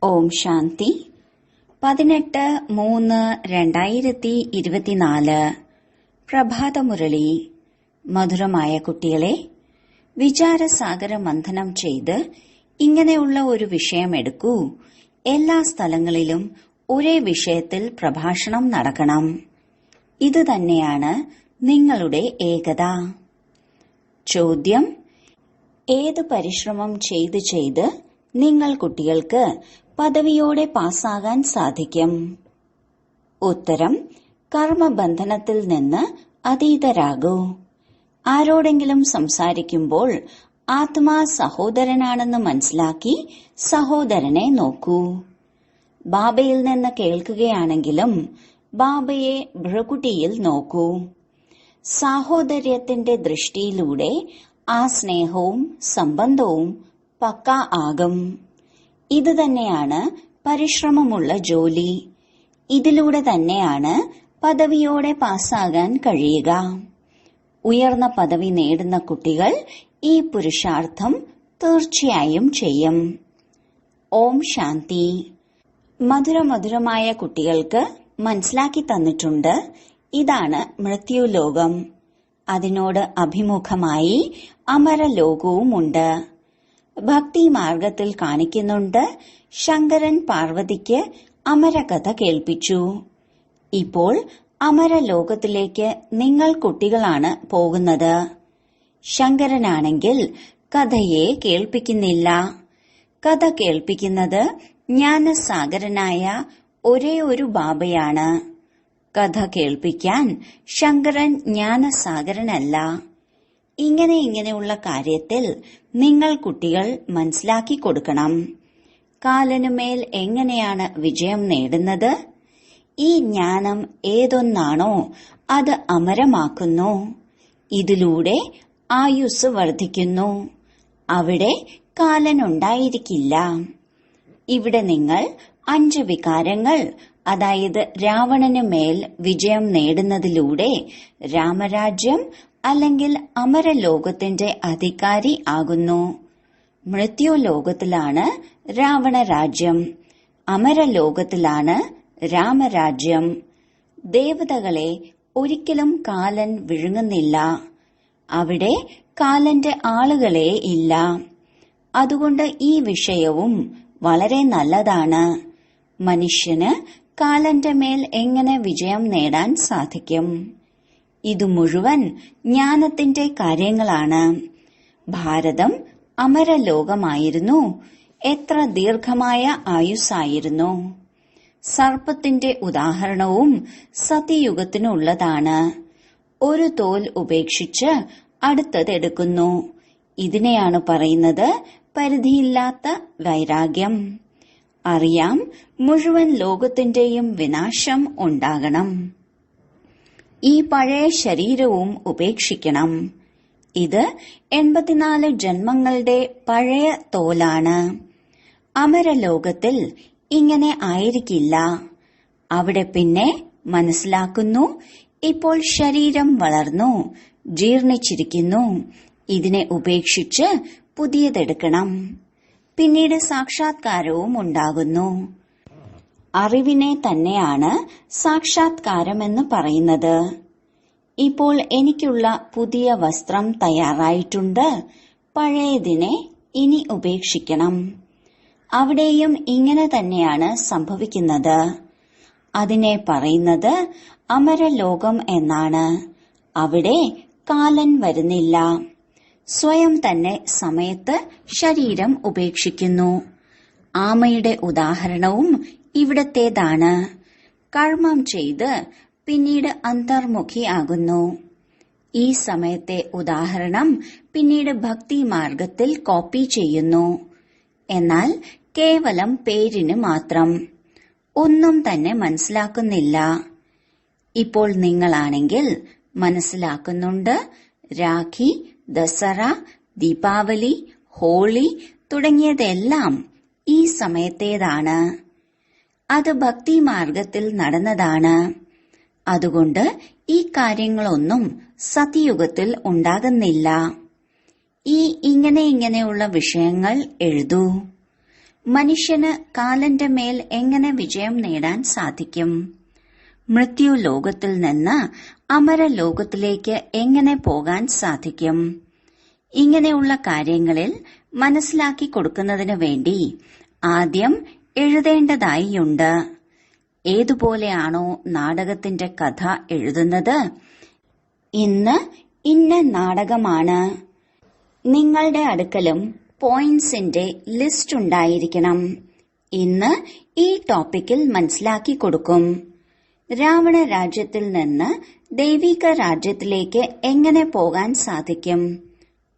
ഓം ശാന്തി 18-3-2024 പ്രഭാതമുരളി. മധുരമായ കുട്ടികളെ, വിചാരസാഗര മന്ഥനം ചെയ്ത് ഇങ്ങനെയുള്ള ഒരു വിഷയം എടുക്കൂ. എല്ലാ സ്ഥലങ്ങളിലും ഒരേ വിഷയത്തിൽ പ്രഭാഷണം നടക്കണം. ഇതുതന്നെയാണ് നിങ്ങളുടെ ഏകത. ചോദ്യം: ഏത് പരിശ്രമം ചെയ്ത് നിങ്ങൾ കുട്ടികൾക്ക് പദവിയോടെ പാസ്സാകാൻ സാധിക്കും? ഉത്തരം: കർമ്മബന്ധനത്തിൽ നിന്ന് അതീതരാകൂ. ആരോടെങ്കിലും സംസാരിക്കുമ്പോൾ ആത്മാ സഹോദരനാണെന്ന് മനസ്സിലാക്കി സഹോദരനെ നോക്കൂ. ബാബയിൽ നിന്ന് കേൾക്കുകയാണെങ്കിലും ബാബയെ ഭ്രകുട്ടിയിൽ നോക്കൂ. സാഹോദര്യത്തിന്റെ ദൃഷ്ടിയിലൂടെ ആ സ്നേഹവും സംബന്ധവും പക്ക ആകും. ഇതുതന്നെയാണ് പരിശ്രമമുള്ള ജോലി. ഇതിലൂടെ തന്നെയാണ് പദവിയോടെ പാസ്സാകാൻ കഴിയുക. ഉയർന്ന പദവി നേടുന്ന കുട്ടികൾ ഈ പുരുഷാർത്ഥം തീർച്ചയായും ചെയ്യും. ഓം ശാന്തി. മധുരമധുരമായ കുട്ടികൾക്ക് മനസ്സിലാക്കി തന്നിട്ടുണ്ട്, ഇതാണ് മൃത്യുലോകം. അതിനോട് അഭിമുഖമായി അമരലോകവുമുണ്ട്. ഭക്തി മാർഗത്തിൽ കാണിക്കുന്നുണ്ട്, ശങ്കരൻ പാർവതിക്ക് അമരകഥ കേൾപ്പിച്ചു. ഇപ്പോൾ അമരലോകത്തിലേക്ക് നിങ്ങൾ കുട്ടികളാണ് പോകുന്നത്. ശങ്കരനാണെങ്കിൽ കഥയെ കേൾപ്പിക്കുന്നില്ല. കഥ കേൾപ്പിക്കുന്നത് ജ്ഞാനസാഗരനായ ഒരേ ഒരു ബാബയാണ്. കഥ കേൾപ്പിക്കാൻ ശങ്കരൻ ജ്ഞാനസാഗരനല്ല. ഇങ്ങനെയുള്ള കാര്യത്തിൽ നിങ്ങൾ കുട്ടികൾ മനസ്സിലാക്കി കൊടുക്കണം. കാലനുമേൽ എങ്ങനെയാണ് വിജയം നേടുന്നത്? ഈ ജ്ഞാനം ഏതൊന്നാണോ അത് അമരമാക്കുന്നു. ഇതിലൂടെ ആയുസ് വർദ്ധിക്കുന്നു. അവിടെ കാലനുണ്ടായിരിക്കില്ല. ഇവിടെ നിങ്ങൾ 5 വികാരങ്ങൾ, അതായത് രാവണന് മേൽ വിജയം നേടുന്നതിലൂടെ രാമരാജ്യം അല്ലെങ്കിൽ അമരലോകത്തിന്റെ അധികാരി ആകുന്നു. മൃത്യുലോകത്തിലാണ് രാവണരാജ്യം, അമരലോകത്തിലാണ് രാമരാജ്യം. ദേവതകളെ ഒരിക്കലും കാലൻ വിഴുങ്ങുന്നില്ല. അവിടെ കാലന്റെ ആളുകളെ ഇല്ല. അതുകൊണ്ട് ഈ വിഷയവും വളരെ നല്ലതാണ്. മനുഷ്യന് കാലന്റെ മേൽ എങ്ങനെ വിജയം നേടാൻ സാധിക്കും? ഇത് മുഴുവൻ ജ്ഞാനത്തിന്റെ കാര്യങ്ങളാണ്. ഭാരതം അമരലോകമായിരുന്നു. എത്ര ദീർഘമായ ആയുസ്സായിരുന്നു. സർപ്പത്തിന്റെ ഉദാഹരണവും സതിയുഗത്തിനുള്ളതാണ്. ഒരു തോൽ ഉപേക്ഷിച്ച് അടുത്തതെടുക്കുന്നു. ഇതിനെയാണ് പറയുന്നത് പരിധിയില്ലാത്ത വൈരാഗ്യം. അറിയാം, മുഴുവൻ ലോകത്തിന്റെയും വിനാശം ഉണ്ടാകണം. ഈ പഴയ ശരീരവും ഉപേക്ഷിക്കണം. ഇത് 84 ജന്മങ്ങളുടെ പഴയ തോലാണ്. അമരലോകത്തിൽ ഇങ്ങനെ ആയിരിക്കില്ല. അവിടെ പിന്നെ മനസ്സിലാക്കുന്നു, ഇപ്പോൾ ശരീരം വളർന്നു, ജീർണിച്ചിരിക്കുന്നു. ഇതിനെ ഉപേക്ഷിച്ച് പുതിയതെടുക്കണം. പിന്നീട് സാക്ഷാത്കാരവും ഉണ്ടാകുന്നു. അറിവിനെ തന്നെയാണ് സാക്ഷാത്കാരമെന്ന് പറയുന്നത്. ഇപ്പോൾ എനിക്കുള്ള പുതിയ വസ്ത്രം തയ്യാറായിട്ടുണ്ട്. പഴയതിനെ ഇനി ഉപേക്ഷിക്കണം. അവിടെയും ഇങ്ങനെ തന്നെയാണ് സംഭവിക്കുന്നത്. അതിനെ പറയുന്നത് അമരലോകം എന്നാണ്. അവിടെ കാലൻ വരുന്നില്ല. സ്വയം തന്നെ സമയത്ത് ശരീരം ഉപേക്ഷിക്കുന്നു. ആമയുടെ ഉദാഹരണവും ഇവിടത്തേതാണ്. കർമ്മം ചെയ്ത് പിന്നീട് അന്തർമുഖിയാകുന്നു. ഈ സമയത്തെ ഉദാഹരണം പിന്നീട് ഭക്തി മാർഗത്തിൽ കോപ്പി ചെയ്യുന്നു. എന്നാൽ കേവലം പേരിന് മാത്രം. ഒന്നും തന്നെ മനസ്സിലാക്കുന്നില്ല. ഇപ്പോൾ നിങ്ങളാണെങ്കിൽ മനസ്സിലാക്കുന്നുണ്ട്. രാഖി, ദസറ, ദീപാവലി, ഹോളി തുടങ്ങിയതെല്ലാം ഈ സമയത്തേതാണ്. അത് ഭക്തി മാർഗത്തിൽ നടന്നതാണ്. അതുകൊണ്ട് ഈ കാര്യങ്ങളൊന്നും സതിയുഗത്തിൽ ഉണ്ടാകുന്നില്ല. ഈ ഇങ്ങനെയുള്ള വിഷയങ്ങൾ എഴുതൂ. മനുഷ്യന് കാലന്റെ മേൽ എങ്ങനെ വിജയം നേടാൻ സാധിക്കും? മൃത്യു ലോകത്തിൽ നിന്ന് അമരലോകത്തിലേക്ക് എങ്ങനെ പോകാൻ സാധിക്കും? ഇങ്ങനെയുള്ള കാര്യങ്ങളിൽ മനസ്സിലാക്കി കൊടുക്കുന്നതിനു വേണ്ടി ആദ്യം എഴുതേണ്ടതായിയുണ്ട്. ഏതുപോലെയാണോ നാടകത്തിന്റെ കഥ എഴുതുന്നത്, ഇന്ന് ഇന്ന നാടകമാണ്. നിങ്ങളുടെ അടുക്കലും പോയിന്റ്സിന്റെ ലിസ്റ്റ് ഉണ്ടായിരിക്കണം. ഇന്ന് ഈ ടോപ്പിക്കിൽ മനസ്സിലാക്കി കൊടുക്കും. രാവണ രാജ്യത്തിൽ നിന്ന് ദൈവിക രാജ്യത്തിലേക്ക് എങ്ങനെ പോകാൻ സാധിക്കും?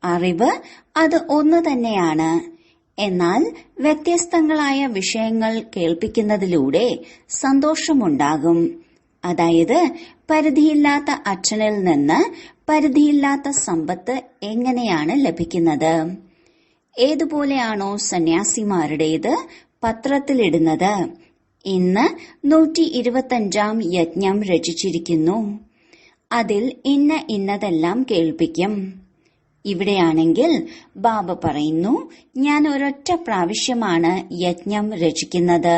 അറിവ് അത് ഒന്നു തന്നെയാണ്. എന്നാൽ വ്യത്യസ്തങ്ങളായ വിഷയങ്ങൾ കേൾപ്പിക്കുന്നതിലൂടെ സന്തോഷമുണ്ടാകും. അതായത് പരിധിയില്ലാത്ത അച്ഛനിൽ നിന്ന് പരിധിയില്ലാത്ത സമ്പത്ത് എങ്ങനെയാണ് ലഭിക്കുന്നത്? ഏതുപോലെയാണോ സന്യാസിമാരുടേത് പത്രത്തിലിടുന്നത്, ഇന്ന് 125-ാം യജ്ഞം രചിച്ചിരിക്കുന്നു, അതിൽ ഇന്നതെല്ലാം കേൾപ്പിക്കും. ഇവിടെയാണെങ്കിൽ ബാബ പറയുന്നു, ഞാൻ ഒരൊറ്റ പ്രാവശ്യമാണ് യജ്ഞം രചിക്കുന്നത്,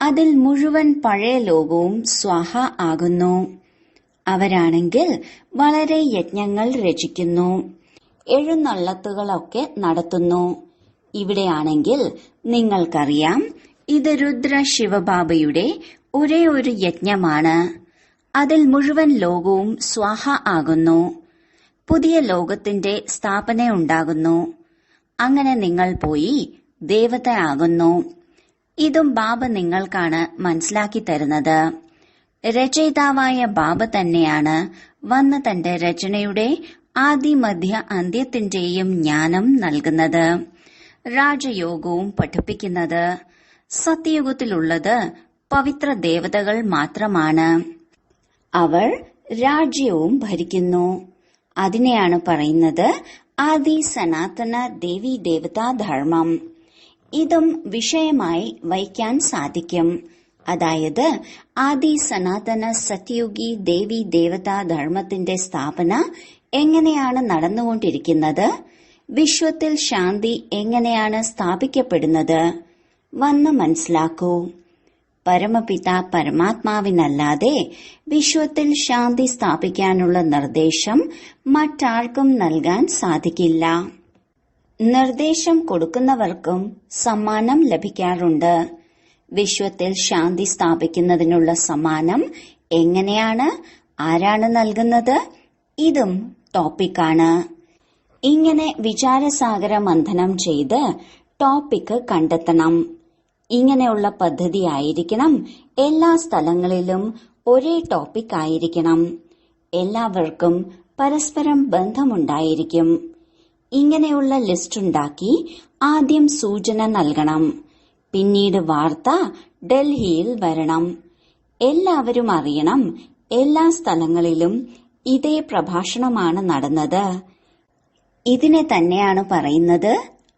അതിൽ മുഴുവൻ പഴയ ലോകവും സ്വാഹ ആകുന്നു. അവരാണെങ്കിൽ വളരെ യജ്ഞങ്ങൾ രചിക്കുന്നു, എഴുന്നള്ളത്തുകളൊക്കെ നടത്തുന്നു. ഇവിടെയാണെങ്കിൽ നിങ്ങൾക്കറിയാം, ഇത് രുദ്ര ശിവബാബയുടെ ഒരേ ഒരു യജ്ഞമാണ്. അതിൽ മുഴുവൻ ലോകവും സ്വാഹ ആകുന്നു. പുതിയ ലോകത്തിന്റെ സ്ഥാപനയുണ്ടാകുന്നു. അങ്ങനെ നിങ്ങൾ പോയി ദേവതയാകുന്നു. ഇതും ബാബ നിങ്ങൾക്കാണ് മനസ്സിലാക്കി തരുന്നത്. രചയിതാവായ ബാബ തന്നെയാണ് വന്ന് തന്റെ രചനയുടെ ആദിമധ്യ അന്ത്യത്തിന്റെയും ജ്ഞാനം നൽകുന്നത്, രാജയോഗവും പഠിപ്പിക്കുന്നത്. സത്യയുഗത്തിലുള്ളത് പവിത്ര ദേവതകൾ മാത്രമാണ്. അവർ രാജ്യവും ഭരിക്കുന്നു. അതിനെയാണ് പറയുന്നത് ആദി സനാതന ദേവി ദേവതാ ധർമ്മം. ഇതും വിഷയമായി വയ്ക്കാൻ സാധിക്കും. അതായത് ആദി സനാതന സത്യയുഗി ദേവി ദേവതാ ധർമ്മത്തിന്റെ സ്ഥാപന എങ്ങനെയാണ് നടന്നുകൊണ്ടിരിക്കുന്നത്, വിശ്വത്തിൽ ശാന്തി എങ്ങനെയാണ് സ്ഥാപിക്കപ്പെടുന്നത് വന്ന് മനസ്സിലാക്കൂ. പരമപിത പരമാത്മാവിനല്ലാതെ വിശ്വത്തിൽ ശാന്തി സ്ഥാപിക്കാനുള്ള നിർദ്ദേശം മറ്റാർക്കും നൽകാൻ സാധിക്കില്ല. നിർദ്ദേശം കൊടുക്കുന്നവർക്കും സമ്മാനം ലഭിക്കാറുണ്ട്. വിശ്വത്തിൽ ശാന്തി സ്ഥാപിക്കുന്നതിനുള്ള സമ്മാനം എങ്ങനെയാണ്, ആരാണ് നൽകുന്നത്? ഇതും ടോപ്പിക്കാണ്. ഇങ്ങനെ വിചാരസാഗര മന്ഥനം ചെയ്ത് ടോപ്പിക്ക് കണ്ടെത്തണം. ഇങ്ങനെയുള്ള പദ്ധതി ആയിരിക്കണം. എല്ലാ സ്ഥലങ്ങളിലും ഒരേ ടോപ്പിക് ആയിരിക്കണം. എല്ലാവർക്കും പരസ്പരം ബന്ധമുണ്ടായിരിക്കും. ഇങ്ങനെയുള്ള ലിസ്റ്റ് ഉണ്ടാക്കി ആദ്യം സൂചന നൽകണം. പിന്നീട് വാർത്ത ഡൽഹിയിൽ വരണം. എല്ലാവരും അറിയണം, എല്ലാ സ്ഥലങ്ങളിലും ഇതേ പ്രഭാഷണമാണ് നടന്നത്. ഇതിനെ തന്നെയാണ് പറയുന്നത്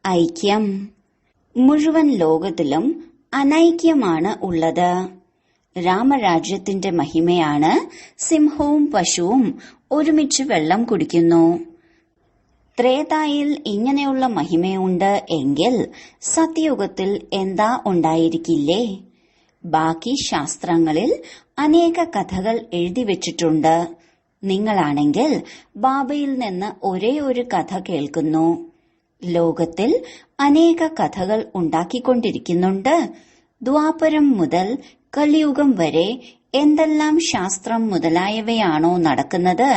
ഐക്യം. മുഴുവൻ ലോകത്തിലും അനൈക്യമാണ് ഉള്ളത്. രാമരാജ്യത്തിന്റെ മഹിമയാണ് സിംഹവും പശുവും ഒരുമിച്ച് വെള്ളം കുടിക്കുന്നു. ത്രേതായിൽ ഇങ്ങനെയുള്ള മഹിമയുണ്ട് എങ്കിൽ സത്യയുഗത്തിൽ എന്താ ഉണ്ടായിരിക്കില്ലേ? ബാക്കി ശാസ്ത്രങ്ങളിൽ അനേക കഥകൾ എഴുതി വെച്ചിട്ടുണ്ട്. നിങ്ങളാണെങ്കിൽ ബാബയിൽ നിന്ന് ഒരേ ഒരു കഥ കേൾക്കുന്നു. ലോകത്തിൽ അനേക കഥകൾ ഉണ്ടാക്കിക്കൊണ്ടിരിക്കുന്നുണ്ട്. ദ്വാപരം മുതൽ കലിയുഗം വരെ എന്തെല്ലാം ശാസ്ത്രം മുതലായവയാണോ നടക്കുന്നത്,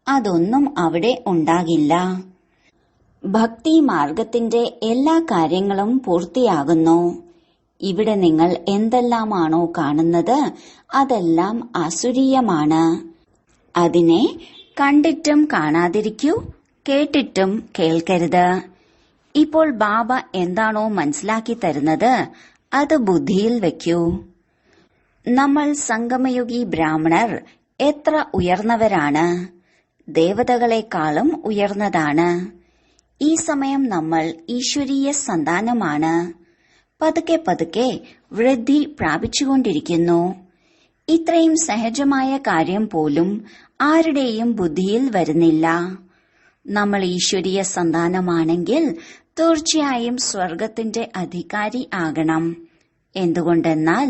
അതൊന്നും അവിടെ ഉണ്ടാകില്ല. ഭക്തി മാർഗത്തിന്റെ എല്ലാ കാര്യങ്ങളും പൂർത്തിയാകുന്നു. ഇവിടെ നിങ്ങൾ എന്തെല്ലാമാണോ കാണുന്നത് അതെല്ലാം ആസുരീയമാണ്. അതിനെ കണ്ടിട്ടും കാണാതിരിക്കൂ, കേട്ടിട്ടും കേൾക്കരുത്. ഇപ്പോൾ ബാബ എന്താണോ മനസ്സിലാക്കി തരുന്നത് അത് ബുദ്ധിയിൽ വെക്കൂ. നമ്മൾ സംഗമയുഗി ബ്രാഹ്മണർ എത്ര ഉയർന്നവരാണ്, ദേവതകളെക്കാളും ഉയർന്നതാണ്. ഈ സമയം നമ്മൾ ഈശ്വരീയ സന്താനമാണ്. പതുക്കെ പതുക്കെ വൃദ്ധി പ്രാപിച്ചുകൊണ്ടിരിക്കുന്നു. ഇത്രയും സഹജമായ കാര്യം പോലും ആരുടെയും ബുദ്ധിയിൽ വരുന്നില്ല. നമ്മൾ ഈശ്വരീയ സന്താനമാണെങ്കിൽ തീർച്ചയായും സ്വർഗത്തിന്റെ അധികാരി ആകണം. എന്തുകൊണ്ടെന്നാൽ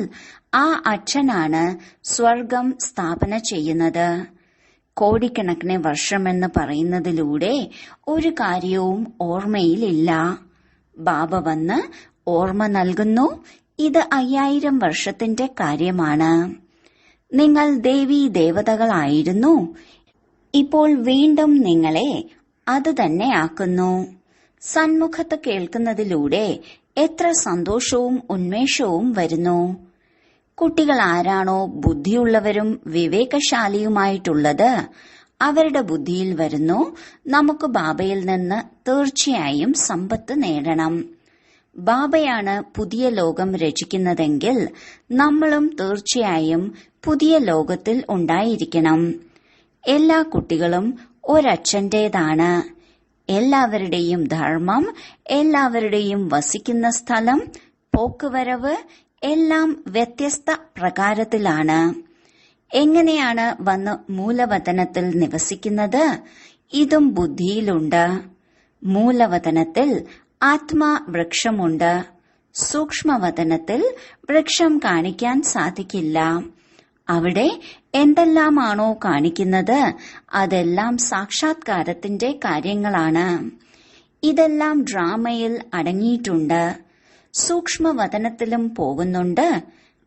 ആ അച്ഛനാണ് സ്വർഗം സ്ഥാപന ചെയ്യുന്നത്. കോടിക്കണക്കിന് വർഷമെന്ന് പറയുന്നതിലൂടെ ഒരു കാര്യവും ഓർമ്മയിലില്ല. ബാബ വന്ന് ഓർമ്മ നൽകുന്നു, ഇത് 5000 വർഷത്തിന്റെ കാര്യമാണ്. നിങ്ങൾ ദേവീ ദേവതകളായിരുന്നു, ഇപ്പോൾ വീണ്ടും നിങ്ങളെ അത് തന്നെ ആക്കുന്നു. സന്മുഖത്ത് കേൾക്കുന്നതിലൂടെ എത്ര സന്തോഷവും ഉന്മേഷവും വരുന്നു. കുട്ടികൾ ആരാണോ ബുദ്ധിയുള്ളവരും വിവേകശാലിയുമായിട്ടുള്ളത്, അവരുടെ ബുദ്ധിയിൽ വരുന്നു, നമുക്ക് ബാബയിൽ നിന്ന് തീർച്ചയായും സമ്പത്ത് നേടണം. ബാബയാണ് പുതിയ ലോകം രചിക്കുന്നതെങ്കിൽ നമ്മളും തീർച്ചയായും പുതിയ ലോകത്തിൽ ഉണ്ടായിരിക്കണം. എല്ലാ കുട്ടികളും ഒരച്ഛന്റേതാണ്. എല്ലാവരുടെയും ധർമ്മം, എല്ലാവരുടെയും വസിക്കുന്ന സ്ഥലം, പോക്കുവരവ് എല്ലാം വ്യത്യസ്ത പ്രകാരത്തിലാണ്. എങ്ങനെയാണ് വന്ന് മൂലവതനത്തിൽ നിവസിക്കുന്നത്? ഇതും ബുദ്ധിയിലുണ്ട്. മൂലവതനത്തിൽ ആത്മാവൃക്ഷമുണ്ട്. സൂക്ഷ്മവതനത്തിൽ വൃക്ഷം കാണിക്കാൻ സാധിക്കില്ല. അവിടെ എന്തെല്ലാമാണോ കാണിക്കുന്നത് അതെല്ലാം സാക്ഷാത്കാരത്തിന്റെ കാര്യങ്ങളാണ്. ഇതെല്ലാം ഡ്രാമയിൽ അടങ്ങിയിട്ടുണ്ട്. സൂക്ഷ്മവതനത്തിലും പോകുന്നുണ്ട്.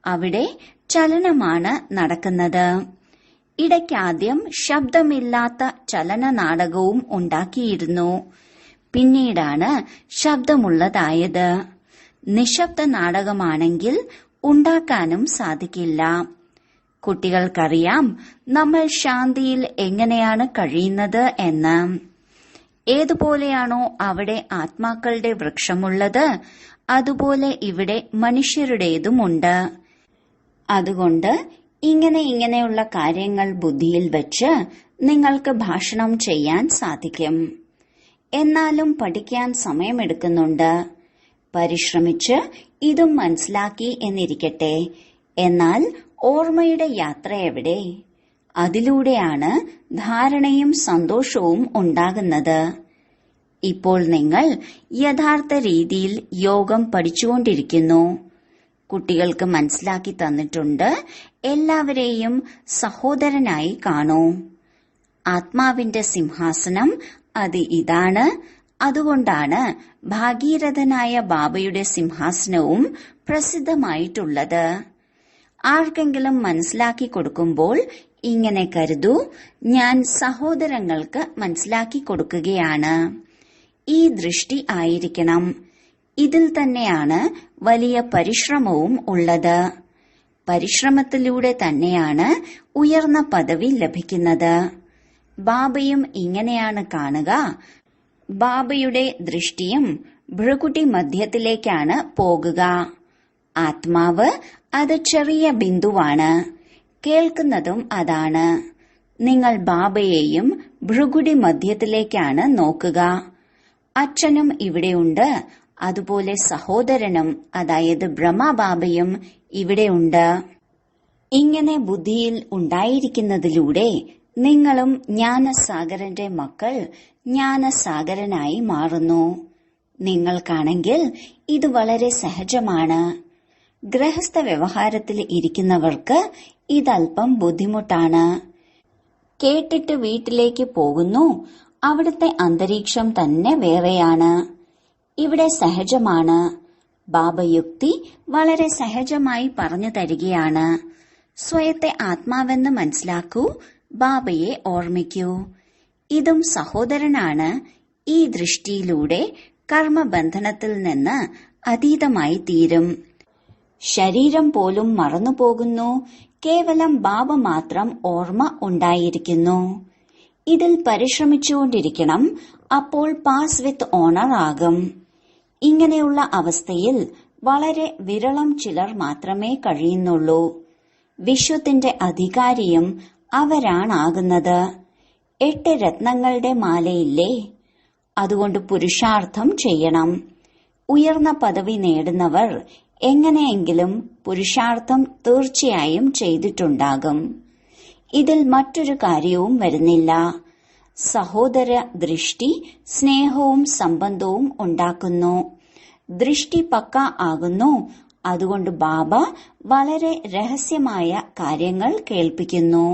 അവിടെ ചലനമാണ് നടക്കുന്നത്. ഇടയ്ക്കാദ്യം ശബ്ദമില്ലാത്ത ചലന നാടകവും ഉണ്ടാക്കിയിരുന്നു. പിന്നീടാണ് ശബ്ദമുള്ളതായത്. നിശബ്ദ നാടകമാണെങ്കിൽ ഉണ്ടാക്കാനും സാധിക്കില്ല. കുട്ടികൾക്കറിയാം നമ്മൾ ശാന്തിയിൽ എങ്ങനെയാണ് കഴിയുന്നത് എന്ന്. ഏതുപോലെയാണോ അവിടെ ആത്മാക്കളുടെ വൃക്ഷമുള്ളത്, അതുപോലെ ഇവിടെ മനുഷ്യരുടേതുമുണ്ട്. അതുകൊണ്ട് ഇങ്ങനെയുള്ള കാര്യങ്ങൾ ബുദ്ധിയിൽ വെച്ച് നിങ്ങൾക്ക് ഭാഷണം ചെയ്യാൻ സാധിക്കും. എന്നാലും പഠിക്കാൻ സമയമെടുക്കുന്നുണ്ട്. പരിശ്രമിച്ച് ഇതും മനസ്സിലാക്കി എന്നിരിക്കട്ടെ. എന്നാൽ ഓർമ്മയുടെ യാത്ര എവിടെ? അതിലൂടെയാണ് ധാരണയും സന്തോഷവും ഉണ്ടാകുന്നത്. ഇപ്പോൾ നിങ്ങൾ യഥാർത്ഥ രീതിയിൽ യോഗം പഠിച്ചുകൊണ്ടിരിക്കുന്നു. കുട്ടികൾക്ക് മനസ്സിലാക്കി തന്നിട്ടുണ്ട്, എല്ലാവരെയും സഹോദരനായി കാണൂ. ആത്മാവിന്റെ സിംഹാസനം അത് ഇതാണ്. അതുകൊണ്ടാണ് ഭാഗീരഥനായ ബാബയുടെ സിംഹാസനവും പ്രസിദ്ധമായിട്ടുള്ളത്. ആർക്കെങ്കിലും മനസ്സിലാക്കി കൊടുക്കുമ്പോൾ ഇങ്ങനെ കരുതൂ, ഞാൻ സഹോദരങ്ങൾക്ക് മനസ്സിലാക്കി കൊടുക്കുകയാണ്. ഈ ദൃഷ്ടി ആയിരിക്കണം. ഇതിൽ തന്നെയാണ് വലിയ പരിശ്രമവും ഉള്ളത്. പരിശ്രമത്തിലൂടെ തന്നെയാണ് ഉയർന്ന പദവി ലഭിക്കുന്നത്. ബാബയും ഇങ്ങനെയാണ് കാണുക. ബാബയുടെ ദൃഷ്ടിയും ഭ്രുകുടി മധ്യത്തിലേക്കാണ് പോകുക. ആത്മാവ് അത് ചെറിയ ബിന്ദുവാണ്. കേൾക്കുന്നതും അതാണ്. നിങ്ങൾ ബാബയെയും ഭ്രുകുടി മധ്യത്തിലേക്കാണ് നോക്കുക. അച്ഛനും ഇവിടെയുണ്ട്. അതുപോലെ സഹോദരനും, അതായത് ബ്രഹ്മബാബയും ഇവിടെയുണ്ട്. ഇങ്ങനെ ബുദ്ധിയിൽ ഉണ്ടായിരിക്കുന്നതിലൂടെ നിങ്ങളും ജ്ഞാനസാഗരന്റെ മക്കൾ ജ്ഞാനസാഗരനായി മാറുന്നു. നിങ്ങൾക്കാണെങ്കിൽ ഇത് വളരെ സഹജമാണ്. ഗൃഹസ്ഥ വ്യവഹാരത്തിൽ ഇരിക്കുന്നവർക്ക് ഇതല്പം ബുദ്ധിമുട്ടാണ്. കേട്ടിട്ട് വീട്ടിലേക്ക് പോകുന്നു. അവിടുത്തെ അന്തരീക്ഷം തന്നെ വേറെയാണ്. ഇവിടെ സഹജമാണ്. ബാബയുക്തി വളരെ സഹജമായി പറഞ്ഞു തരികയാണ്. സ്വയത്തെ ആത്മാവെന്ന് മനസ്സിലാക്കൂ. ബാബയെ ഓർമ്മിക്കൂ. ഇതും സഹോദരനാണ്. ഈ ദൃഷ്ടിയിലൂടെ കർമ്മബന്ധനത്തിൽ നിന്ന് അതീതമായി തീരും. ശരീരം പോലും മറന്നുപോകുന്നു. കേവലം ബാബ മാത്രം ഓർമ്മ ഉണ്ടായിരിക്കുന്നു. ഇതിൽ പരിശ്രമിച്ചുകൊണ്ടിരിക്കണം. അപ്പോൾ പാസ് വിത്ത് ഓണർ ആകും. ഇങ്ങനെയുള്ള അവസ്ഥയിൽ വളരെ വിരളം ചിലർ മാത്രമേ കഴിയുന്നുള്ളൂ. വിശ്വത്തിന്റെ അധികാരിയും അവരാണാകുന്നത്. 8 രത്നങ്ങളുടെ മാലയില്ലേ? അതുകൊണ്ട് പുരുഷാർത്ഥം ചെയ്യണം. ഉയർന്ന പദവി നേടുന്നവർ എങ്ങനെയെങ്കിലും പുരുഷാർത്ഥം തീർച്ചയായും ചെയ്തിട്ടുണ്ടാകും. ഇതിൽ മറ്റൊരു കാര്യവും വരുന്നില്ല. സഹോദര ദൃഷ്ടി സ്നേഹവും സംബന്ധവും ഉണ്ടാക്കുന്നു. ദൃഷ്ടി പക്ക ആകുന്നു. അതുകൊണ്ട് ബാബ വളരെ രഹസ്യമായ കാര്യങ്ങൾ കേൾപ്പിക്കുന്നു.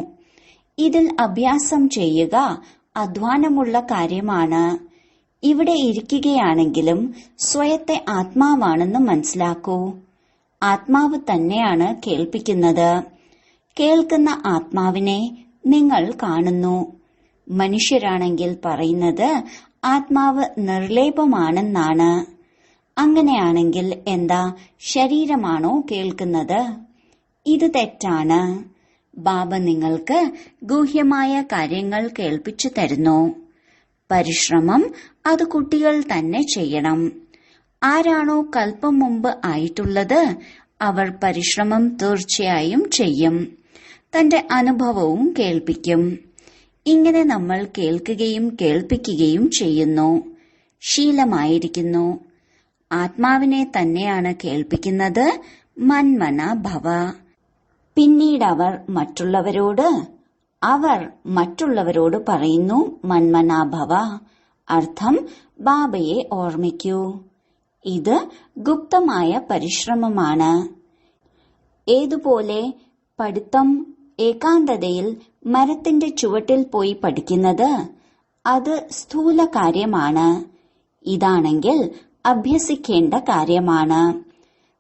ഇതിൽ അഭ്യാസം ചെയ്യുക അധ്വാനമുള്ള കാര്യമാണ്. ഇവിടെ ഇരിക്കുകയാണെങ്കിലും സ്വയത്തെ ആത്മാവാണെന്ന് മനസ്സിലാക്കൂ. ആത്മാവ് തന്നെയാണ് കേൾപ്പിക്കുന്നത്. കേൾക്കുന്ന ആത്മാവിനെ നിങ്ങൾ കാണുന്നു. മനുഷ്യരാണെങ്കിൽ പറയുന്നത് ആത്മാവ് നിർലേപമാണെന്നാണ്. അങ്ങനെയാണെങ്കിൽ എന്താ ശരീരമാണോ കേൾക്കുന്നത്? ഇത് തെറ്റാണ്. ബാബ നിങ്ങൾക്ക് ഗൂഹ്യമായ കാര്യങ്ങൾ കേൾപ്പിച്ചു തരുന്നു. പരിശ്രമം അത് കുട്ടികൾ തന്നെ ചെയ്യണം. ആരാണോ കൽപ്പം മുമ്പ് ആയിട്ടുള്ളത് അവർ പരിശ്രമം തീർച്ചയായും ചെയ്യും. തന്റെ അനുഭവവും കേൾപ്പിക്കും. ഇങ്ങനെ നമ്മൾ കേൾക്കുകയും കേൾപ്പിക്കുകയും ചെയ്യുന്നു. ശീലമായിരിക്കുന്നു. ആത്മാവിനെ തന്നെയാണ് കേൾപ്പിക്കുന്നത്. മന്മന ഭവ. പിന്നീട് അവർ മറ്റുള്ളവരോട് പറയുന്നു മന്മന ഭവ. അർത്ഥം ബാബയെ ഓർമ്മിക്കൂ. ഇത് ഗുപ്തമായ പരിശ്രമമാണ്. ഏതുപോലെ പഠിത്തം ഏകാന്തതയിൽ മരത്തിന്റെ ചുവട്ടിൽ പോയി പഠിക്കുന്നത് അത് സ്ഥൂല കാര്യമാണ്. ഇതാണെങ്കിൽ അഭ്യസിക്കേണ്ട കാര്യമാണ്.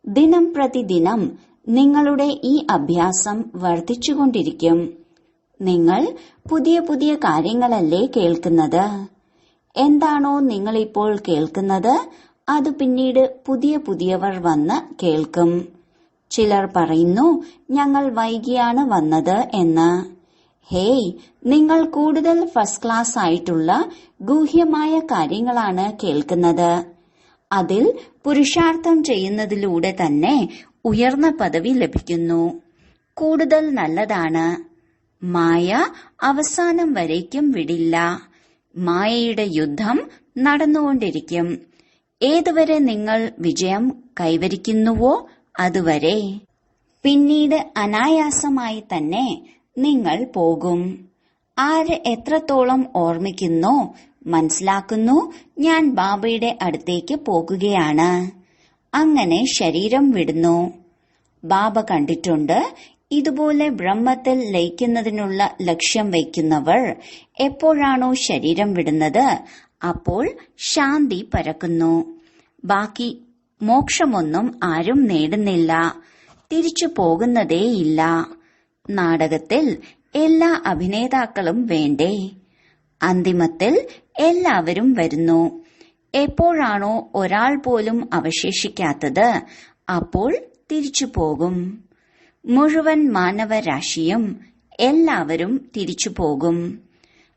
ദിനം പ്രതിദിനം നിങ്ങളുടെ ഈ അഭ്യാസം വർദ്ധിച്ചുകൊണ്ടിരിക്കും. നിങ്ങൾ പുതിയ പുതിയ കാര്യങ്ങളല്ലേ കേൾക്കുന്നത്? എന്താണോ നിങ്ങളിപ്പോൾ കേൾക്കുന്നത് അത് പിന്നീട് പുതിയവർ വന്ന് കേൾക്കും. ചിലർ പറയുന്നു ഞങ്ങൾ വൈകിയാണ് വന്നത് എന്ന്. ഹേയ്, നിങ്ങൾ കൂടുതൽ ഫസ്റ്റ് ക്ലാസ് ആയിട്ടുള്ള ഗൂഹ്യമായ കാര്യങ്ങളാണ് കേൾക്കുന്നത്. അതിൽ പുരുഷാർത്ഥം ചെയ്യുന്നതിലൂടെ തന്നെ ഉയർന്ന പദവി ലഭിക്കുന്നു. കൂടുതൽ നല്ലതാണ്. മായ അവസാനം വരേക്കും വിടില്ല. മായയുടെ യുദ്ധം നടന്നുകൊണ്ടിരിക്കും. ഏതുവരെ നിങ്ങൾ വിജയം കൈവരിക്കുന്നുവോ അതുവരെ. പിന്നീട് അനായാസമായി തന്നെ നിങ്ങൾ പോകും. ആര് എത്രത്തോളം ഓർമ്മിക്കുന്നോ മനസ്സിലാക്കുന്നു ഞാൻ ബാബയുടെ അടുത്തേക്ക് പോകുകയാണ്. അങ്ങനെ ശരീരം വിടുന്നു. ബാബ കണ്ടിട്ടുണ്ട് ഇതുപോലെ ബ്രഹ്മത്തിൽ ലയിക്കുന്നതിനുള്ള ലക്ഷ്യം വയ്ക്കുന്നവർ എപ്പോഴാണോ ശരീരം വിടുന്നത് അപ്പോൾ ശാന്തി പരക്കുന്നു. ബാക്കി മോക്ഷമൊന്നും ആരും നേടുന്നില്ല. തിരിച്ചു പോകുന്നതേയില്ല. നാടകത്തിൽ എല്ലാ അഭിനേതാക്കളും വേണ്ടേ? അന്തിമത്തിൽ എല്ലാവരും വരുന്നു. എപ്പോഴാണോ ഒരാൾ പോലും അവശേഷിക്കാത്തത് അപ്പോൾ തിരിച്ചു പോകും. മുഴുവൻ മാനവരാശിയും എല്ലാവരും തിരിച്ചു പോകും.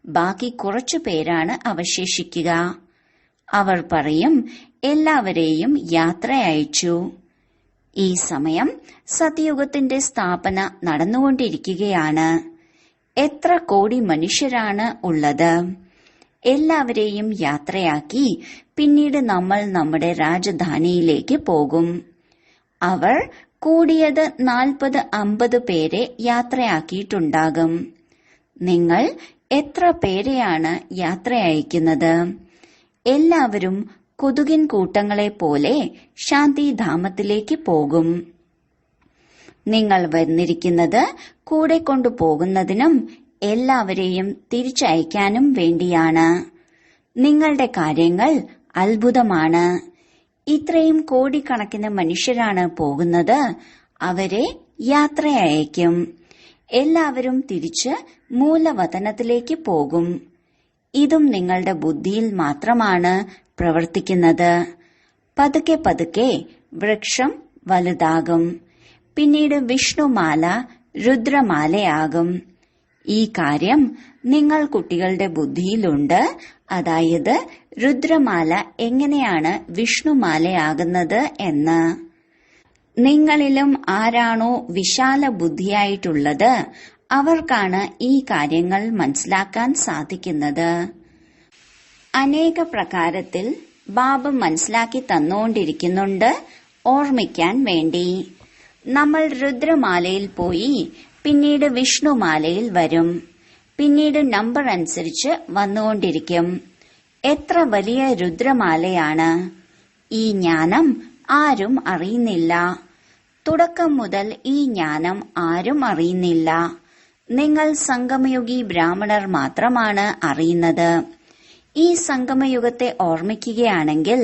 ബാക്കി കുറച്ചു പേരാണ് അവശേഷിക്കുക. അവർ പറയും എല്ലാവരെയും യാത്ര അയച്ചു. ഈ സമയം സത്യയുഗത്തിന്റെ സ്ഥാപന നടന്നുകൊണ്ടിരിക്കുകയാണ്. എത്ര കോടി മനുഷ്യരാണ് ഉള്ളത്? എല്ലാവരെയും യാത്രയാക്കി പിന്നീട് നമ്മൾ നമ്മുടെ രാജധാനിയിലേക്ക് പോകും. അവർ കൂടിയത് 40-50 പേരെ യാത്രയാക്കിയിട്ടുണ്ടാകും. നിങ്ങൾ എത്ര പേരെയാണ് യാത്രയയക്കുന്നത്? എല്ലാവരും കൊതുകിൻ കൂട്ടങ്ങളെ പോലെ ശാന്തിധാമത്തിലേക്ക് പോകും. നിങ്ങൾ വന്നിരിക്കുന്നത് കൂടെ കൊണ്ടുപോകുന്നതിനും എല്ലാവരെയും തിരിച്ചയക്കാനും വേണ്ടിയാണ്. നിങ്ങളുടെ കാര്യങ്ങൾ അത്ഭുതമാണ്. ഇത്രയും കോടിക്കണക്കിന് മനുഷ്യരാണ് പോകുന്നത്. അവരെ യാത്രയയക്കും. എല്ലാവരും തിരിച്ച് മൂലവതനത്തിലേക്ക് പോകും. ഇതും നിങ്ങളുടെ ബുദ്ധിയിൽ മാത്രമാണ് പ്രവർത്തിക്കുന്നത്. പതുക്കെ പതുക്കെ വൃക്ഷം വലുതാകും. പിന്നീട് വിഷ്ണുമാല രുദ്രമാലയാകും. ഈ കാര്യം നിങ്ങൾ കുട്ടികളുടെ ബുദ്ധിയിലുണ്ട്. അതായത് രുദ്രമാല എങ്ങനെയാണ് വിഷ്ണുമാലയാകുന്നത് എന്ന്. നിങ്ങളിലും ആരാണോ വിശാല ബുദ്ധിയായിട്ടുള്ളത് അവർക്കാണ് ഈ കാര്യങ്ങൾ മനസ്സിലാക്കാൻ സാധിക്കുന്നത്. അനേക പ്രകാരത്തിൽ ബാബ മനസ്സിലാക്കി തന്നുകൊണ്ടിരിക്കുന്നുണ്ട് ഓർമ്മിക്കാൻ വേണ്ടി. നമ്മൾ രുദ്രമാലയിൽ പോയി പിന്നീട് വിഷ്ണുമാലയിൽ വരും. പിന്നീട് നമ്പർ അനുസരിച്ച് വന്നുകൊണ്ടിരിക്കും. എത്ര വലിയ രുദ്രമാലയാണ്! ഈ ജ്ഞാനം ആരും അറിയുന്നില്ല. തുടക്കം മുതൽ ഈ ജ്ഞാനം ആരും അറിയുന്നില്ല. നിങ്ങൾ സംഗമയുഗി ബ്രാഹ്മണർ മാത്രമാണ് അറിയുന്നത്. ഈ സംഗമയുഗത്തെ ഓർമ്മിക്കുകയാണെങ്കിൽ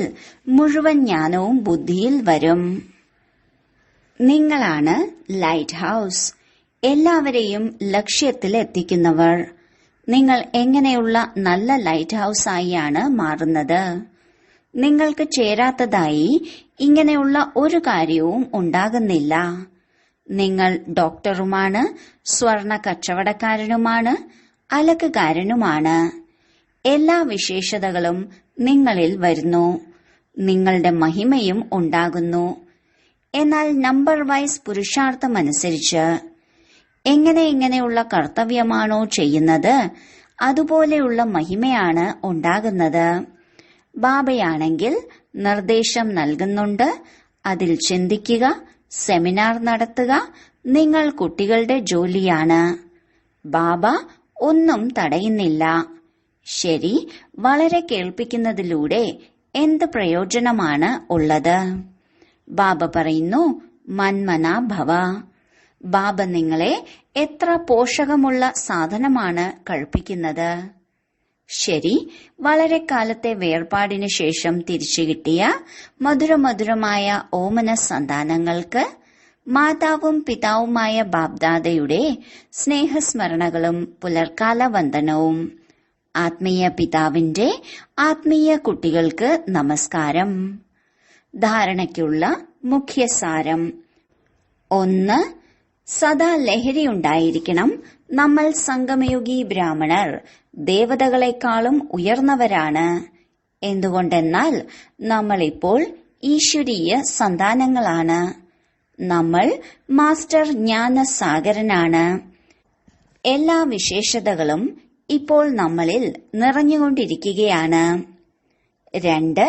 മുഴുവൻ ജ്ഞാനവും ബുദ്ധിയിൽ വരും. നിങ്ങളാണ് ലൈറ്റ് ഹൌസ്, എല്ലാവരെയും ലക്ഷ്യത്തിൽ എത്തിക്കുന്നവർ. നിങ്ങൾ എങ്ങനെയുള്ള നല്ല ലൈറ്റ് ഹൌസ് ആയാണ് മാറുന്നത്? നിങ്ങൾക്ക് ചേരാത്തതായി ഇങ്ങനെയുള്ള ഒരു കാര്യവും ഉണ്ടാകുന്നില്ല. നിങ്ങൾ ഡോക്ടറുമാണ്, സ്വർണ കച്ചവടക്കാരനുമാണ്, അലക്കുകാരനുമാണ്. എല്ലാ വിശേഷതകളും നിങ്ങളിൽ വരുന്നു. നിങ്ങളുടെ മഹിമയും ഉണ്ടാകുന്നു. എന്നാൽ നമ്പർ വൈസ് പുരുഷാർത്ഥമനുസരിച്ച് എങ്ങനെയുള്ള കർത്തവ്യമാണോ ചെയ്യുന്നത് അതുപോലെയുള്ള മഹിമയാണ് ഉണ്ടാകുന്നത്. ബാബയാണെങ്കിൽ നിർദ്ദേശം നൽകുന്നുണ്ട്. അതിൽ ചിന്തിക്കുക, സെമിനാർ നടത്തുക നിങ്ങൾ കുട്ടികളുടെ ജോലിയാണ്. ബാബ ഒന്നും തടയുന്നില്ല. ശരി, വളരെ കേൾപ്പിക്കുന്നതിലൂടെ എന്ത് പ്രയോജനമാണ് ഉള്ളത്? ബാബ പറയുന്നു, മന്മന ഭവ. ബാബ നിങ്ങളെ എത്ര പോഷകമുള്ള സാധനമാണ് കഴിപ്പിക്കുന്നത്. ശരി, വളരെ കാലത്തെ വേർപാടിനു ശേഷം തിരിച്ചു കിട്ടിയ മധുരമധുരമായ ഓമന സന്താനങ്ങൾക്ക് മാതാവും പിതാവുമായ ബാബ്ദാദയുടെ സ്നേഹസ്മരണകളും പുലർക്കാല വന്ദനവും. ആത്മീയ പിതാവിന്റെ ആത്മീയ കുട്ടികൾക്ക് നമസ്കാരം. ധാരണയ്ക്കുള്ള മുഖ്യസാരം: 1. സദാ ലഹരിയുണ്ടായിരിക്കണം. നമ്മൾ സംഗമയുഗി ബ്രാഹ്മണർ ദേവതകളെക്കാളും ഉയർന്നവരാണ്. എന്തുകൊണ്ടെന്നാൽ നമ്മളിപ്പോൾ ഈശ്വരീയ സന്താനങ്ങളാണ്. നമ്മൾ മാസ്റ്റർ ജ്ഞാനസാഗരനാണ്. എല്ലാ വിശേഷതകളും ഇപ്പോൾ നമ്മളിൽ നിറഞ്ഞുകൊണ്ടിരിക്കുകയാണ്. 2.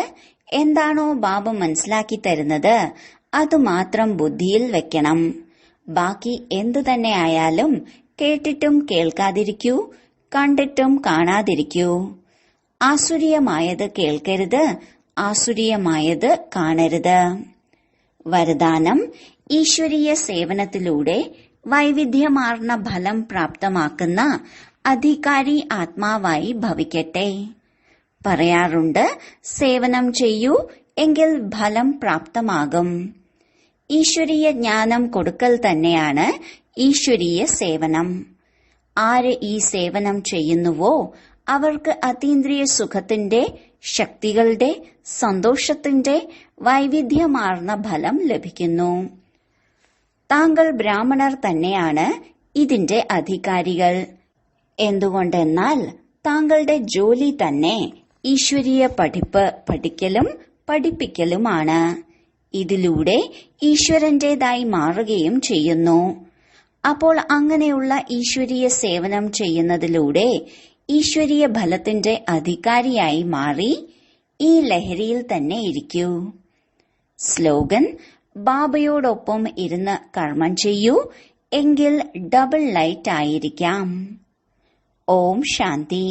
എന്താണോ ബാബ മനസ്സിലാക്കി തരുന്നത് അതുമാത്രം ബുദ്ധിയിൽ വെക്കണം. ബാക്കി എന്തു തന്നെ ആയാലും കേട്ടിട്ടും കേൾക്കാതിരിക്കൂ, കണ്ടിട്ടും കാണാതിരിക്കൂ. ആസുരീയമായത് കേൾക്കരുത്, ആസുരീയമായത് കാണരുത്. വരദാനം: ഈശ്വരീയ സേവനത്തിലൂടെ വൈവിധ്യമാർന്ന ഫലം പ്രാപ്തമാക്കുന്ന അധികാരി ആത്മാവായി ഭവിക്കട്ടെ. പറയാറുണ്ട്, സേവനം ചെയ്യൂ എങ്കിൽ ഫലം പ്രാപ്തമാകും. ഈശ്വരീയ ജ്ഞാനം കൊടുക്കൽ തന്നെയാണ് ഈശ്വരീയ സേവനം. ആര് ഈ സേവനം ചെയ്യുന്നുവോ അവർക്ക് അതീന്ദ്രിയ സുഖത്തിന്റെ, ശക്തികളുടെ, സന്തോഷത്തിന്റെ വൈവിധ്യമാർന്ന ഫലം ലഭിക്കുന്നു. താങ്കൾ ബ്രാഹ്മണർ തന്നെയാണ് ഇതിന്റെ അധികാരികൾ. എന്തുകൊണ്ടെന്നാൽ താങ്കളുടെ ജോലി തന്നെ ഈശ്വരീയ പഠിപ്പ് പഠിക്കലും പഠിപ്പിക്കലുമാണ്. ഇതിലൂടെ ഈശ്വരന്റേതായി മാറുകയും ചെയ്യുന്നു. അപ്പോൾ അങ്ങനെയുള്ള ഈശ്വരീയ സേവനം ചെയ്യുന്നതിലൂടെ ഈശ്വരീയ ഫലത്തിന്റെ അധികാരിയായി മാറി ഈ ലഹരിയിൽ തന്നെ ഇരിക്കൂ. സ്ലോഗൻ: ബാബയോടൊപ്പം ഇരുന്ന് കർമ്മം ചെയ്യൂ എങ്കിൽ ഡബിൾ ലൈറ്റ് ആയിരിക്കാം. ഓം ശാന്തി.